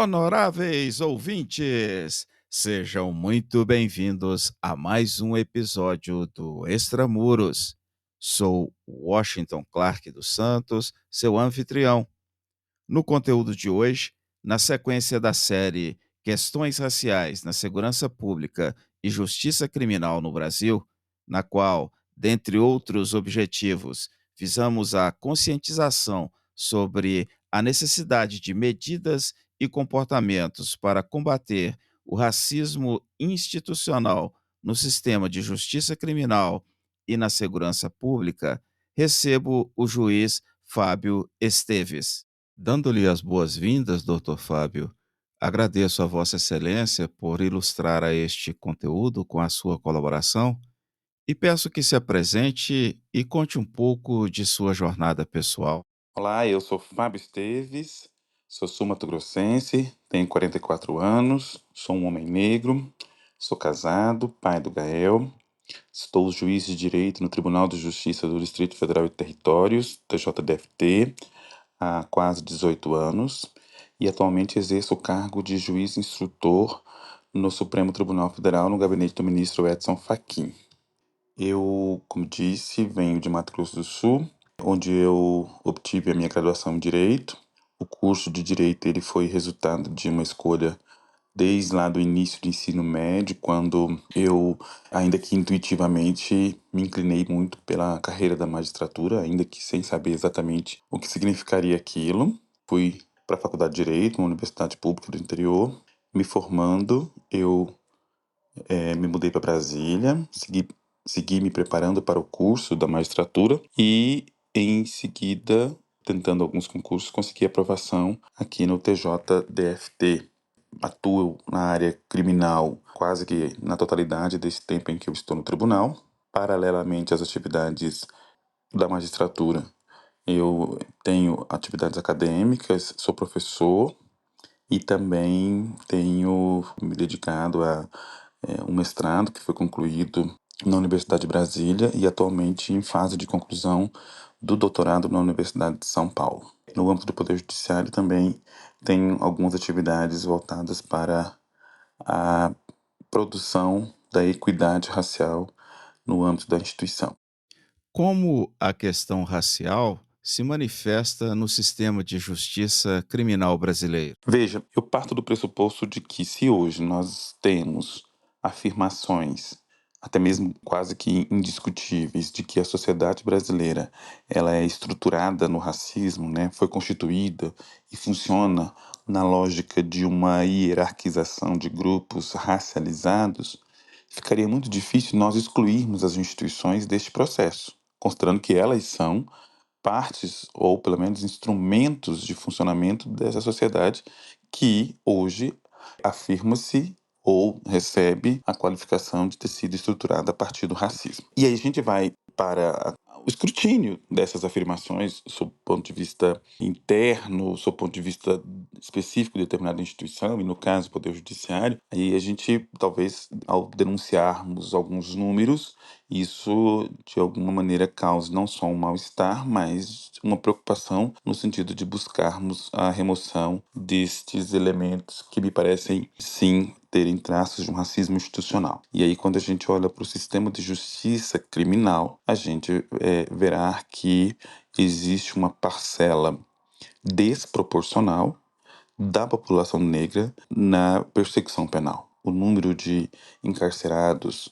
Honoráveis ouvintes, sejam muito bem-vindos a mais um episódio do Extramuros. Sou Washington Clark dos Santos, seu anfitrião. No conteúdo de hoje, na sequência da série Questões Raciais na Segurança Pública e Justiça Criminal no Brasil, na qual, dentre outros objetivos, visamos a conscientização sobre a necessidade de medidas e comportamentos para combater o racismo institucional no sistema de justiça criminal e na segurança pública, recebo o juiz Fábio Esteves. Dando-lhe as boas-vindas, doutor Fábio, agradeço a Vossa Excelência por ilustrar a este conteúdo com a sua colaboração e peço que se apresente e conte um pouco de sua jornada pessoal. Olá, eu sou Fábio Esteves, sou sul-mato-grossense, tenho 44 anos, sou um homem negro, sou casado, pai do Gael, estou juiz de direito no Tribunal de Justiça do Distrito Federal e Territórios, TJDFT, há quase 18 anos e atualmente exerço o cargo de juiz instrutor no Supremo Tribunal Federal no gabinete do ministro Edson Fachin. Eu, como disse, venho de Mato Grosso do Sul, onde eu obtive a minha graduação em Direito. O curso de Direito ele foi resultado de uma escolha desde lá do início do ensino médio, quando eu, ainda que intuitivamente, me inclinei muito pela carreira da magistratura, ainda que sem saber exatamente o que significaria aquilo. Fui para a Faculdade de Direito, uma universidade pública do interior. Me formando, eu me mudei para Brasília, segui me preparando para o curso da magistratura e, em seguida, tentando alguns concursos, consegui aprovação aqui no TJDFT. Atuo na área criminal quase que na totalidade desse tempo em que eu estou no tribunal. Paralelamente às atividades da magistratura, eu tenho atividades acadêmicas, sou professor e também tenho me dedicado a um mestrado que foi concluído na Universidade de Brasília e atualmente em fase de conclusão do doutorado na Universidade de São Paulo. No âmbito do Poder Judiciário também tenho algumas atividades voltadas para a produção da equidade racial no âmbito da instituição. Como a questão racial se manifesta no sistema de justiça criminal brasileiro? Veja, eu parto do pressuposto de que se hoje nós temos afirmações, até mesmo quase que indiscutíveis, de que a sociedade brasileira ela é estruturada no racismo, né, foi constituída e funciona na lógica de uma hierarquização de grupos racializados, ficaria muito difícil nós excluirmos as instituições deste processo, considerando que elas são partes, ou pelo menos instrumentos de funcionamento dessa sociedade que hoje afirma-se ou recebe a qualificação de ter sido estruturada a partir do racismo. E aí a gente vai para o escrutínio dessas afirmações, sob o ponto de vista interno, sob o ponto de vista específico de determinada instituição, e no caso o Poder Judiciário, aí a gente, talvez, ao denunciarmos alguns números, isso de alguma maneira cause não só um mal-estar, mas uma preocupação no sentido de buscarmos a remoção destes elementos que me parecem, sim, terem traços de um racismo institucional. E aí, quando a gente olha para o sistema de justiça criminal, a gente verá que existe uma parcela desproporcional da população negra na persecução penal. O número de encarcerados,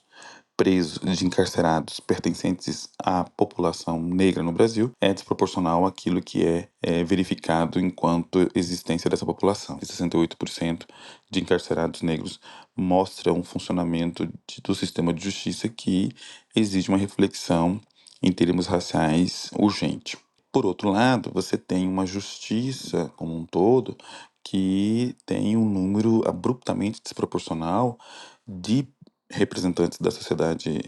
de encarcerados pertencentes à população negra no Brasil é desproporcional àquilo que é verificado enquanto existência dessa população. 68% de encarcerados negros mostra um funcionamento do sistema de justiça que exige uma reflexão em termos raciais urgente. Por outro lado, você tem uma justiça como um todo que tem um número abruptamente desproporcional de representantes da sociedade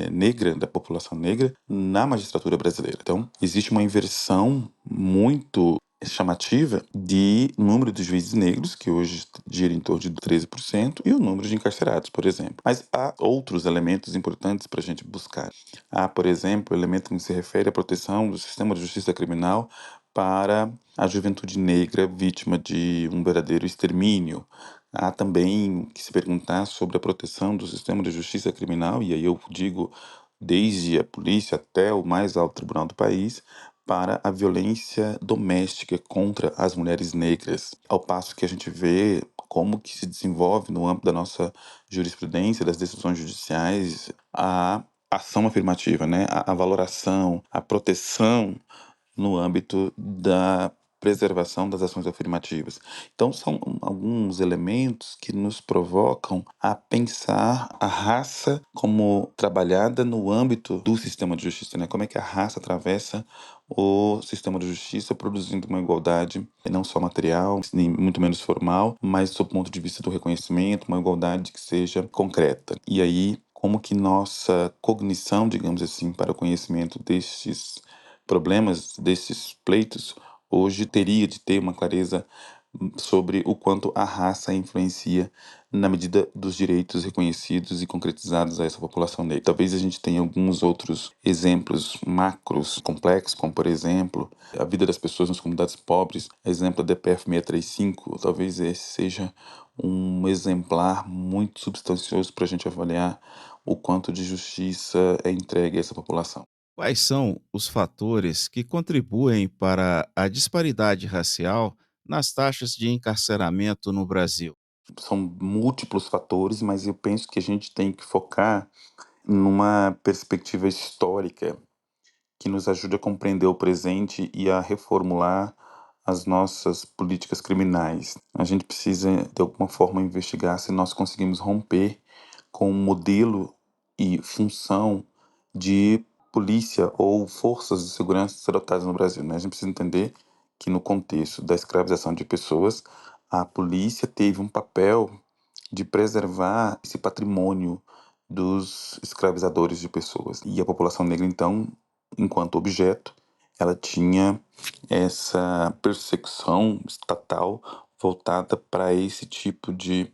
negra, da população negra, na magistratura brasileira. Então, existe uma inversão muito chamativa de número de juízes negros, que hoje gira em torno de 13%, e o número de encarcerados, por exemplo. Mas há outros elementos importantes para a gente buscar. Há, por exemplo, o elemento que se refere à proteção do sistema de justiça criminal para a juventude negra vítima de um verdadeiro extermínio. Há também que se perguntar sobre a proteção do sistema de justiça criminal, e aí eu digo desde a polícia até o mais alto tribunal do país, para a violência doméstica contra as mulheres negras, ao passo que a gente vê como que se desenvolve no âmbito da nossa jurisprudência, das decisões judiciais, a ação afirmativa, né? A valoração, a proteção no âmbito da preservação das ações afirmativas. Então, são alguns elementos que nos provocam a pensar a raça como trabalhada no âmbito do sistema de justiça, né? Como é que a raça atravessa o sistema de justiça, produzindo uma igualdade não só material, nem muito menos formal, mas do ponto de vista do reconhecimento, uma igualdade que seja concreta. E aí, como que nossa cognição, digamos assim, para o conhecimento destes problemas, desses pleitos, hoje teria de ter uma clareza sobre o quanto a raça influencia na medida dos direitos reconhecidos e concretizados a essa população negra. Talvez a gente tenha alguns outros exemplos macros complexos, como por exemplo, a vida das pessoas nas comunidades pobres, exemplo da DPF 635, talvez esse seja um exemplar muito substancioso para a gente avaliar o quanto de justiça é entregue a essa população. Quais são os fatores que contribuem para a disparidade racial nas taxas de encarceramento no Brasil? São múltiplos fatores, mas eu penso que a gente tem que focar numa perspectiva histórica que nos ajude a compreender o presente e a reformular as nossas políticas criminais. A gente precisa, de alguma forma, investigar se nós conseguimos romper com o modelo e função de polícia ou forças de segurança adotadas no Brasil, né? A gente precisa entender que, no contexto da escravização de pessoas, a polícia teve um papel de preservar esse patrimônio dos escravizadores de pessoas. E a população negra, então, enquanto objeto, ela tinha essa persecução estatal voltada para esse tipo de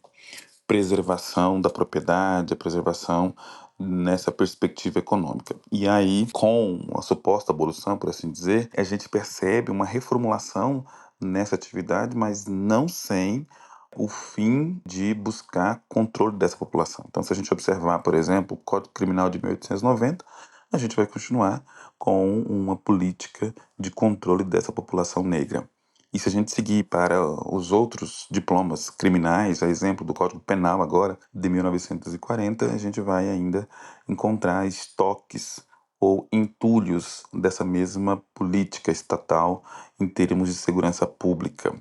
preservação da propriedade, a preservação nessa perspectiva econômica. E aí, com a suposta abolição, por assim dizer, a gente percebe uma reformulação nessa atividade, mas não sem o fim de buscar controle dessa população. Então, se a gente observar, por exemplo, o Código Criminal de 1890, a gente vai continuar com uma política de controle dessa população negra. E se a gente seguir para os outros diplomas criminais, a exemplo do Código Penal agora, de 1940, a gente vai ainda encontrar estoques ou entulhos dessa mesma política estatal em termos de segurança pública.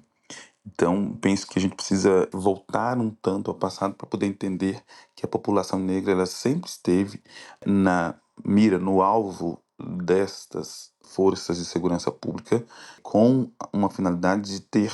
Então, penso que a gente precisa voltar um tanto ao passado para poder entender que a população negra ela sempre esteve na mira, no alvo destas forças de segurança pública, com uma finalidade de ter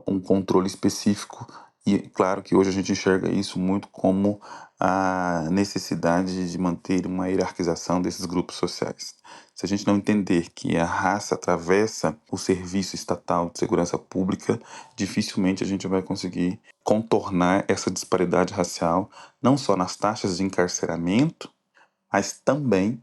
um controle específico. E claro que hoje a gente enxerga isso muito como a necessidade de manter uma hierarquização desses grupos sociais. Se a gente não entender que a raça atravessa o serviço estatal de segurança pública, dificilmente a gente vai conseguir contornar essa disparidade racial, não só nas taxas de encarceramento, mas também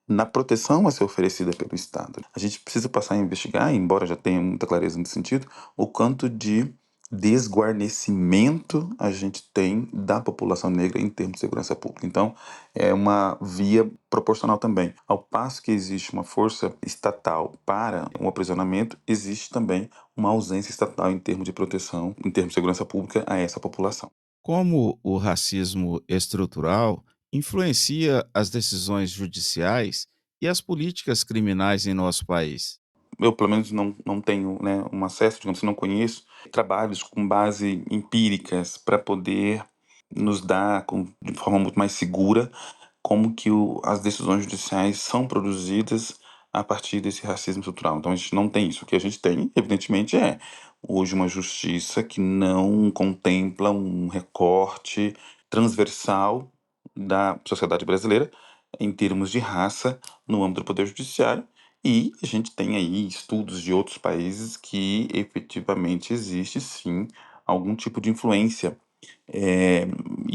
na proteção a ser oferecida pelo Estado. A gente precisa passar a investigar, embora já tenha muita clareza nesse sentido, o quanto de desguarnecimento a gente tem da população negra em termos de segurança pública. Então, é uma via proporcional também. Ao passo que existe uma força estatal para um aprisionamento, existe também uma ausência estatal em termos de proteção, em termos de segurança pública a essa população. Como o racismo estrutural influencia as decisões judiciais e as políticas criminais em nosso país? Eu, pelo menos, não tenho, né, um acesso, digamos assim, não conheço trabalhos com base empíricas para poder nos dar de forma muito mais segura como que as decisões judiciais são produzidas a partir desse racismo estrutural. Então a gente não tem isso. O que a gente tem, evidentemente, é hoje uma justiça que não contempla um recorte transversal da sociedade brasileira em termos de raça no âmbito do Poder Judiciário. E a gente tem aí estudos de outros países que efetivamente existe sim algum tipo de influência, eh,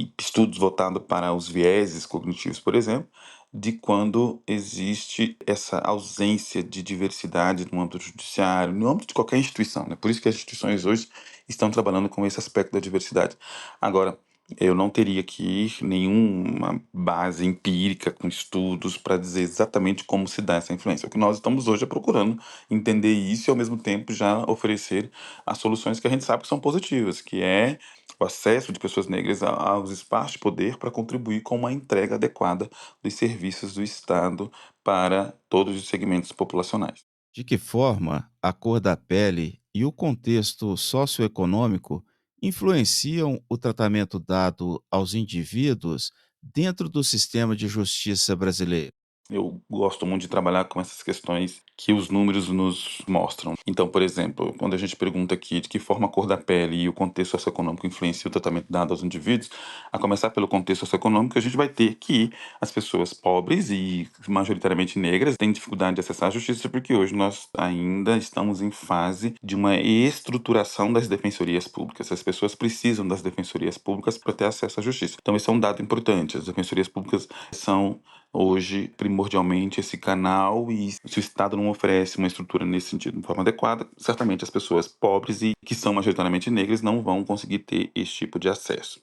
e estudos voltados para os vieses cognitivos, por exemplo, de quando existe essa ausência de diversidade no âmbito judiciário, no âmbito de qualquer instituição, né? Por isso que as instituições hoje estão trabalhando com esse aspecto da diversidade. Agora, eu não teria aqui nenhuma base empírica com estudos para dizer exatamente como se dá essa influência. O que nós estamos hoje é procurando entender isso e, ao mesmo tempo, já oferecer as soluções que a gente sabe que são positivas, que é o acesso de pessoas negras aos espaços de poder para contribuir com uma entrega adequada dos serviços do Estado para todos os segmentos populacionais. De que forma a cor da pele e o contexto socioeconômico influenciam o tratamento dado aos indivíduos dentro do sistema de justiça brasileiro? Eu gosto muito de trabalhar com essas questões que os números nos mostram. Então, por exemplo, quando a gente pergunta aqui de que forma a cor da pele e o contexto socioeconômico influencia o tratamento dado aos indivíduos, a começar pelo contexto socioeconômico, a gente vai ter que as pessoas pobres e majoritariamente negras têm dificuldade de acessar a justiça porque hoje nós ainda estamos em fase de uma estruturação das defensorias públicas. As pessoas precisam das defensorias públicas para ter acesso à justiça. Então, esse é um dado importante. As defensorias públicas são hoje, primordialmente, esse canal, e se o Estado não oferece uma estrutura nesse sentido de forma adequada, certamente as pessoas pobres e que são majoritariamente negras não vão conseguir ter esse tipo de acesso.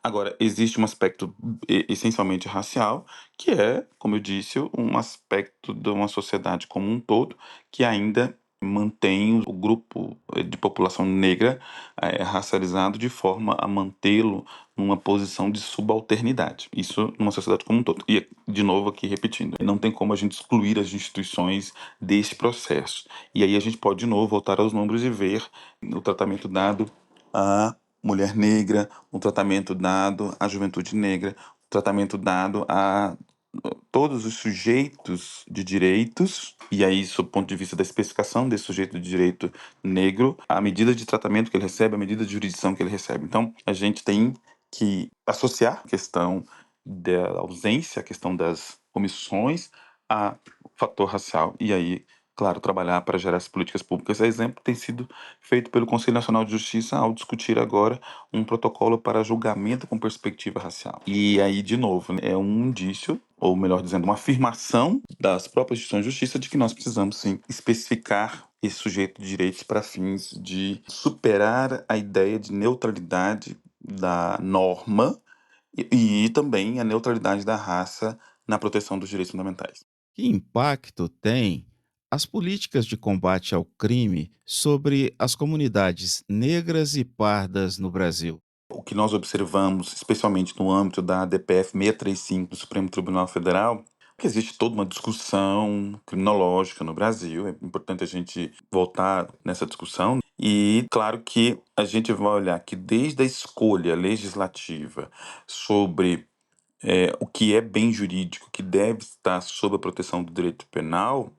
Agora, existe um aspecto essencialmente racial, que é, como eu disse, um aspecto de uma sociedade como um todo que ainda mantém o grupo de população negra racializado de forma a mantê-lo numa posição de subalternidade. Isso numa sociedade como um todo. E, de novo, aqui repetindo, não tem como a gente excluir as instituições deste processo. E aí a gente pode, de novo, voltar aos números e ver o tratamento dado a mulher negra, o tratamento dado à juventude negra, o tratamento dado a todos os sujeitos de direitos, e aí, sob o ponto de vista da especificação desse sujeito de direito negro, a medida de tratamento que ele recebe, a medida de jurisdição que ele recebe. Então, a gente tem que associar a questão da ausência, a questão das omissões, a fator racial, e aí, claro, trabalhar para gerar as políticas públicas. Esse exemplo tem sido feito pelo Conselho Nacional de Justiça ao discutir agora um protocolo para julgamento com perspectiva racial. E aí, de novo, né, é um indício, ou melhor dizendo, uma afirmação das próprias instituições de justiça de que nós precisamos, sim, especificar esse sujeito de direitos para fins de superar a ideia de neutralidade da norma e também a neutralidade da raça na proteção dos direitos fundamentais. Que impacto tem as políticas de combate ao crime sobre as comunidades negras e pardas no Brasil? O que nós observamos, especialmente no âmbito da DPF 635 do Supremo Tribunal Federal, é que existe toda uma discussão criminológica no Brasil. É importante a gente voltar nessa discussão. E claro que a gente vai olhar que desde a escolha legislativa sobre o que é bem jurídico, que deve estar sob a proteção do direito penal,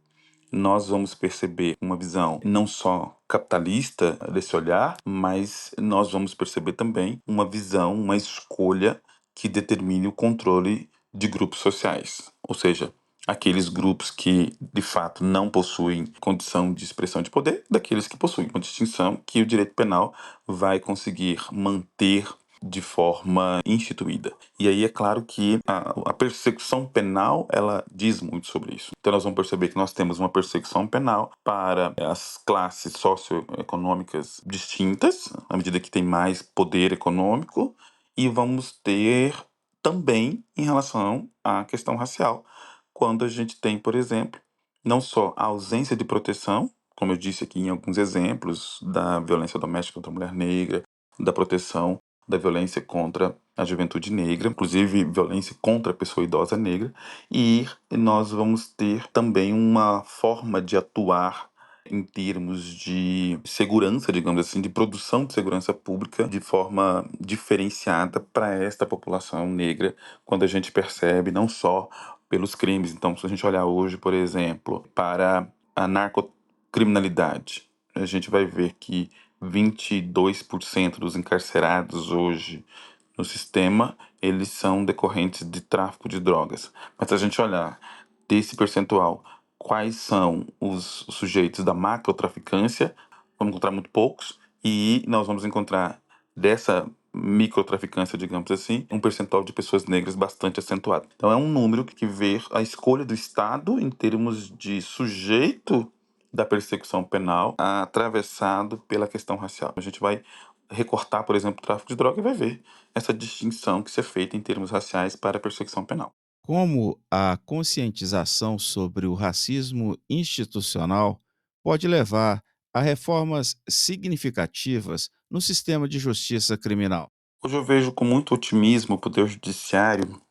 nós vamos perceber uma visão não só capitalista desse olhar, mas nós vamos perceber também uma visão, uma escolha que determine o controle de grupos sociais, ou seja, aqueles grupos que de fato não possuem condição de expressão de poder, daqueles que possuem uma distinção que o direito penal vai conseguir manter de forma instituída. E aí é claro que a persecução penal, ela diz muito sobre isso. Então nós vamos perceber que nós temos uma persecução penal para as classes socioeconômicas distintas, à medida que tem mais poder econômico, e vamos ter também em relação à questão racial, quando a gente tem, por exemplo, não só a ausência de proteção, como eu disse aqui em alguns exemplos, da violência doméstica contra a mulher negra, da proteção da violência contra a juventude negra, inclusive violência contra a pessoa idosa negra, e nós vamos ter também uma forma de atuar em termos de segurança, digamos assim, de produção de segurança pública de forma diferenciada para esta população negra, quando a gente percebe não só pelos crimes. Então, se a gente olhar hoje, por exemplo, para a narcocriminalidade, a gente vai ver que 22% dos encarcerados hoje no sistema, eles são decorrentes de tráfico de drogas. Mas se a gente olhar desse percentual, quais são os sujeitos da macrotraficância, vamos encontrar muito poucos, e nós vamos encontrar dessa microtraficância, digamos assim, um percentual de pessoas negras bastante acentuado. Então é um número que vê a escolha do Estado em termos de sujeito da persecução penal atravessado pela questão racial. A gente vai recortar, por exemplo, o tráfico de droga e vai ver essa distinção que se é feita em termos raciais para a persecução penal. Como a conscientização sobre o racismo institucional pode levar a reformas significativas no sistema de justiça criminal? Hoje eu vejo com muito otimismo o Poder Judiciário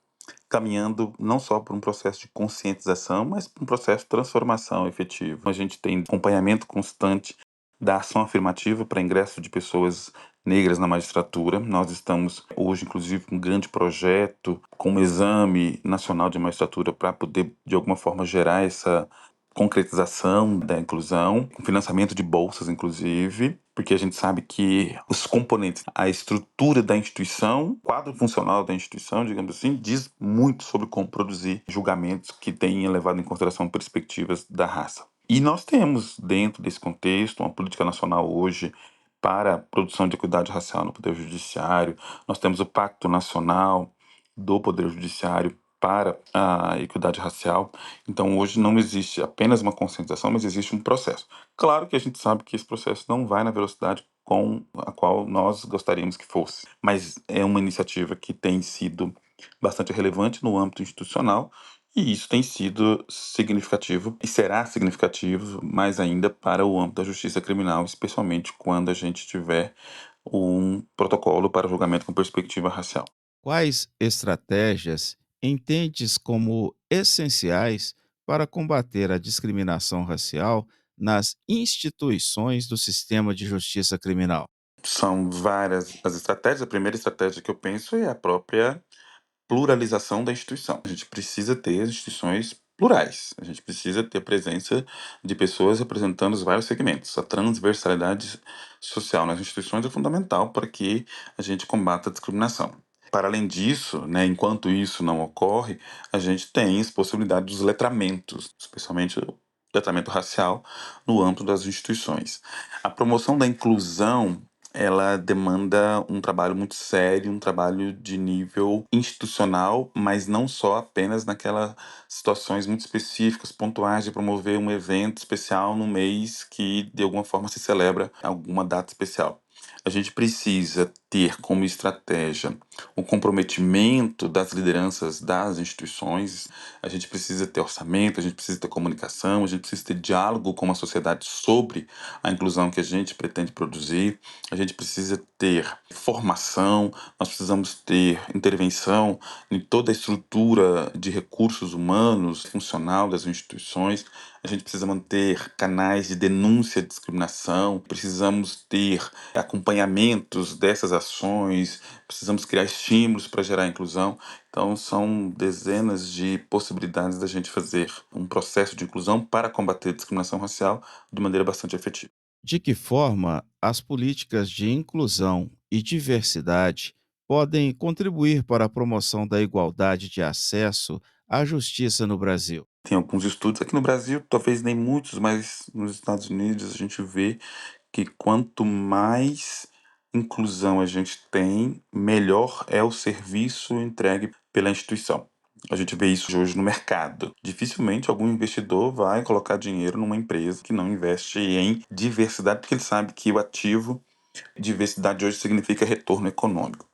caminhando não só por um processo de conscientização, mas por um processo de transformação efetivo. A gente tem acompanhamento constante da ação afirmativa para ingresso de pessoas negras na magistratura. Nós estamos hoje, inclusive, com um grande projeto com um exame nacional de magistratura para poder, de alguma forma, gerar essa concretização da inclusão, com financiamento de bolsas, inclusive, porque a gente sabe que os componentes, a estrutura da instituição, o quadro funcional da instituição, digamos assim, diz muito sobre como produzir julgamentos que tenham levado em consideração perspectivas da raça. E nós temos, dentro desse contexto, uma política nacional hoje para a produção de equidade racial no Poder Judiciário. Nós temos o Pacto Nacional do Poder Judiciário para a equidade racial. Então, hoje não existe apenas uma conscientização, mas existe um processo. Claro que a gente sabe que esse processo não vai na velocidade com a qual nós gostaríamos que fosse, mas é uma iniciativa que tem sido bastante relevante no âmbito institucional e isso tem sido significativo e será significativo mais ainda para o âmbito da justiça criminal, especialmente quando a gente tiver um protocolo para julgamento com perspectiva racial. Quais estratégias entendes como essenciais para combater a discriminação racial nas instituições do sistema de justiça criminal? São várias as estratégias. A primeira estratégia que eu penso é a própria pluralização da instituição. A gente precisa ter instituições plurais. A gente precisa ter a presença de pessoas representando os vários segmentos. A transversalidade social nas instituições é fundamental para que a gente combata a discriminação. Para além disso, né, enquanto isso não ocorre, a gente tem as possibilidades dos letramentos, especialmente o letramento racial no âmbito das instituições. A promoção da inclusão ela demanda um trabalho muito sério, um trabalho de nível institucional, mas não só apenas naquelas situações muito específicas, pontuais, de promover um evento especial no mês que de alguma forma se celebra alguma data especial. A gente precisa ter como estratégia o comprometimento das lideranças das instituições, a gente precisa ter orçamento, a gente precisa ter comunicação, a gente precisa ter diálogo com a sociedade sobre a inclusão que a gente pretende produzir, a gente precisa ter formação, nós precisamos ter intervenção em toda a estrutura de recursos humanos funcional das instituições, a gente precisa manter canais de denúncia de discriminação, precisamos ter acompanhamentos dessas ações, precisamos criar estímulos para gerar inclusão. Então, são dezenas de possibilidades da gente fazer um processo de inclusão para combater a discriminação racial de maneira bastante efetiva. De que forma as políticas de inclusão e diversidade podem contribuir para a promoção da igualdade de acesso à justiça no Brasil? Tem alguns estudos aqui no Brasil, talvez nem muitos, mas nos Estados Unidos a gente vê que quanto mais inclusão a gente tem, melhor é o serviço entregue pela instituição. A gente vê isso hoje no mercado. Dificilmente algum investidor vai colocar dinheiro numa empresa que não investe em diversidade, porque ele sabe que o ativo diversidade hoje significa retorno econômico.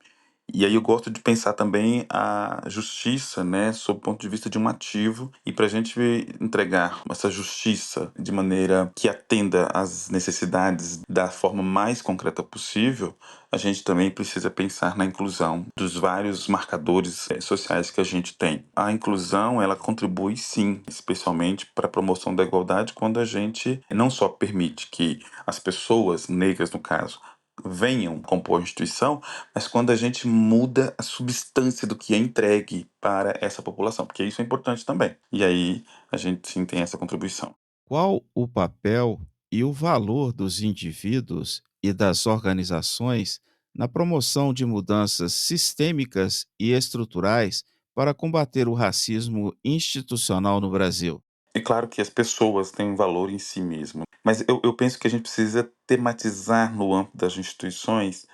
E aí eu gosto de pensar também a justiça, né, sob o ponto de vista de um ativo, e para a gente entregar essa justiça de maneira que atenda às necessidades da forma mais concreta possível, a gente também precisa pensar na inclusão dos vários marcadores sociais que a gente tem. A inclusão, ela contribui sim, especialmente para a promoção da igualdade, quando a gente não só permite que as pessoas negras, no caso, venham compor a instituição, mas quando a gente muda a substância do que é entregue para essa população, porque isso é importante também. E aí a gente sim tem essa contribuição. Qual o papel e o valor dos indivíduos e das organizações na promoção de mudanças sistêmicas e estruturais para combater o racismo institucional no Brasil? É claro que as pessoas têm um valor em si mesmo, mas eu penso que a gente precisa tematizar no âmbito das instituições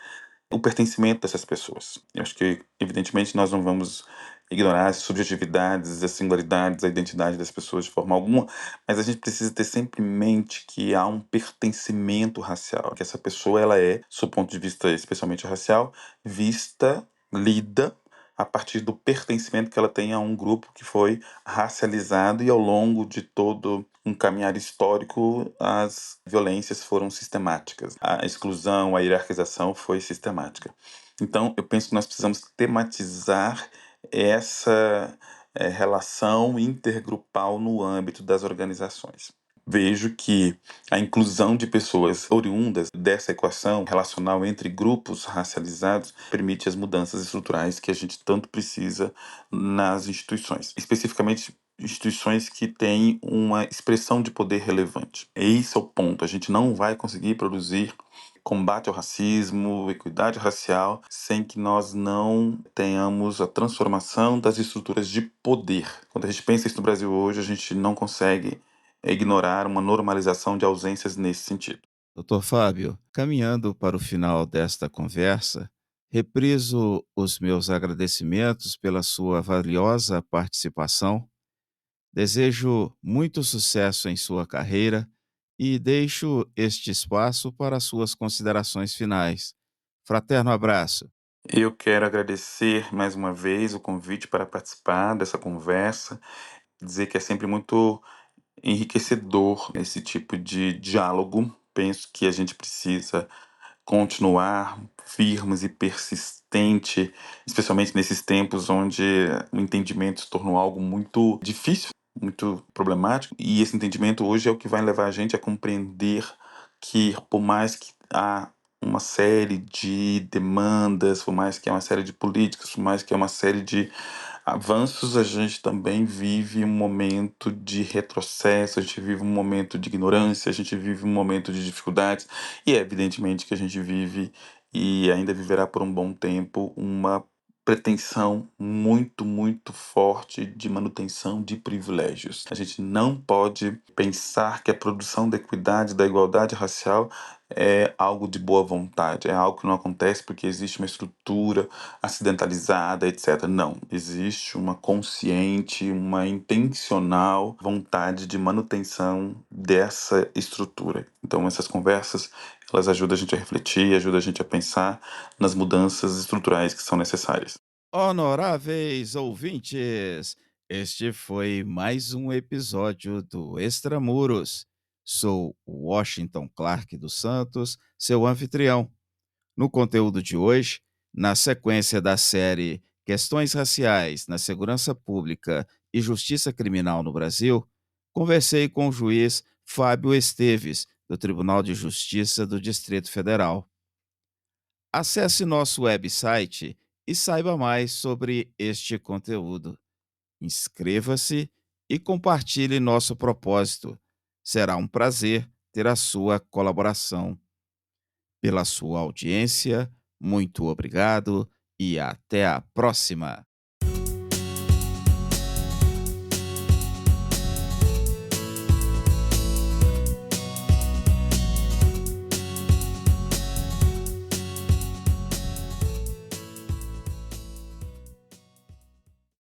o pertencimento dessas pessoas. Eu acho que, evidentemente, nós não vamos ignorar as subjetividades, as singularidades, a identidade das pessoas de forma alguma, mas a gente precisa ter sempre em mente que há um pertencimento racial, que essa pessoa ela é, do ponto de vista especialmente racial, vista, lida a partir do pertencimento que ela tem a um grupo que foi racializado e ao longo de todo um caminhar histórico as violências foram sistemáticas, a exclusão, a hierarquização foi sistemática. Então, eu penso que nós precisamos tematizar essa relação intergrupal no âmbito das organizações. Vejo que a inclusão de pessoas oriundas dessa equação relacional entre grupos racializados permite as mudanças estruturais que a gente tanto precisa nas instituições, especificamente instituições que têm uma expressão de poder relevante. Esse é o ponto. A gente não vai conseguir produzir combate ao racismo, equidade racial, sem que nós não tenhamos a transformação das estruturas de poder. Quando a gente pensa isso no Brasil hoje, a gente não consegue ignorar uma normalização de ausências nesse sentido. Doutor Fábio, caminhando para o final desta conversa, repriso os meus agradecimentos pela sua valiosa participação. Desejo muito sucesso em sua carreira e deixo este espaço para suas considerações finais. Fraterno abraço. Eu quero agradecer mais uma vez o convite para participar dessa conversa, dizer que é sempre muito enriquecedor esse tipo de diálogo. Penso que a gente precisa continuar firmes e persistente, especialmente nesses tempos onde o entendimento se tornou algo muito difícil, muito problemático, e esse entendimento hoje é o que vai levar a gente a compreender que, por mais que há uma série de demandas, por mais que há uma série de políticas, por mais que há uma série de avanços, a gente também vive um momento de retrocesso, a gente vive um momento de ignorância, a gente vive um momento de dificuldades, e é evidentemente que a gente vive e ainda viverá por um bom tempo uma pretensão muito, muito forte de manutenção de privilégios. A gente não pode pensar que a produção da equidade, da igualdade racial é algo de boa vontade, é algo que não acontece porque existe uma estrutura acidentalizada, etc. Não, existe uma consciente, uma intencional vontade de manutenção dessa estrutura. Então, essas conversas, elas ajudam a gente a refletir, ajudam a gente a pensar nas mudanças estruturais que são necessárias. Honoráveis ouvintes, este foi mais um episódio do Extramuros. Sou o Washington Clark dos Santos, seu anfitrião. No conteúdo de hoje, na sequência da série Questões Raciais na Segurança Pública e Justiça Criminal no Brasil, conversei com o juiz Fábio Esteves, do Tribunal de Justiça do Distrito Federal. Acesse nosso website e saiba mais sobre este conteúdo. Inscreva-se e compartilhe nosso propósito. Será um prazer ter a sua colaboração. Pela sua audiência, muito obrigado e até a próxima.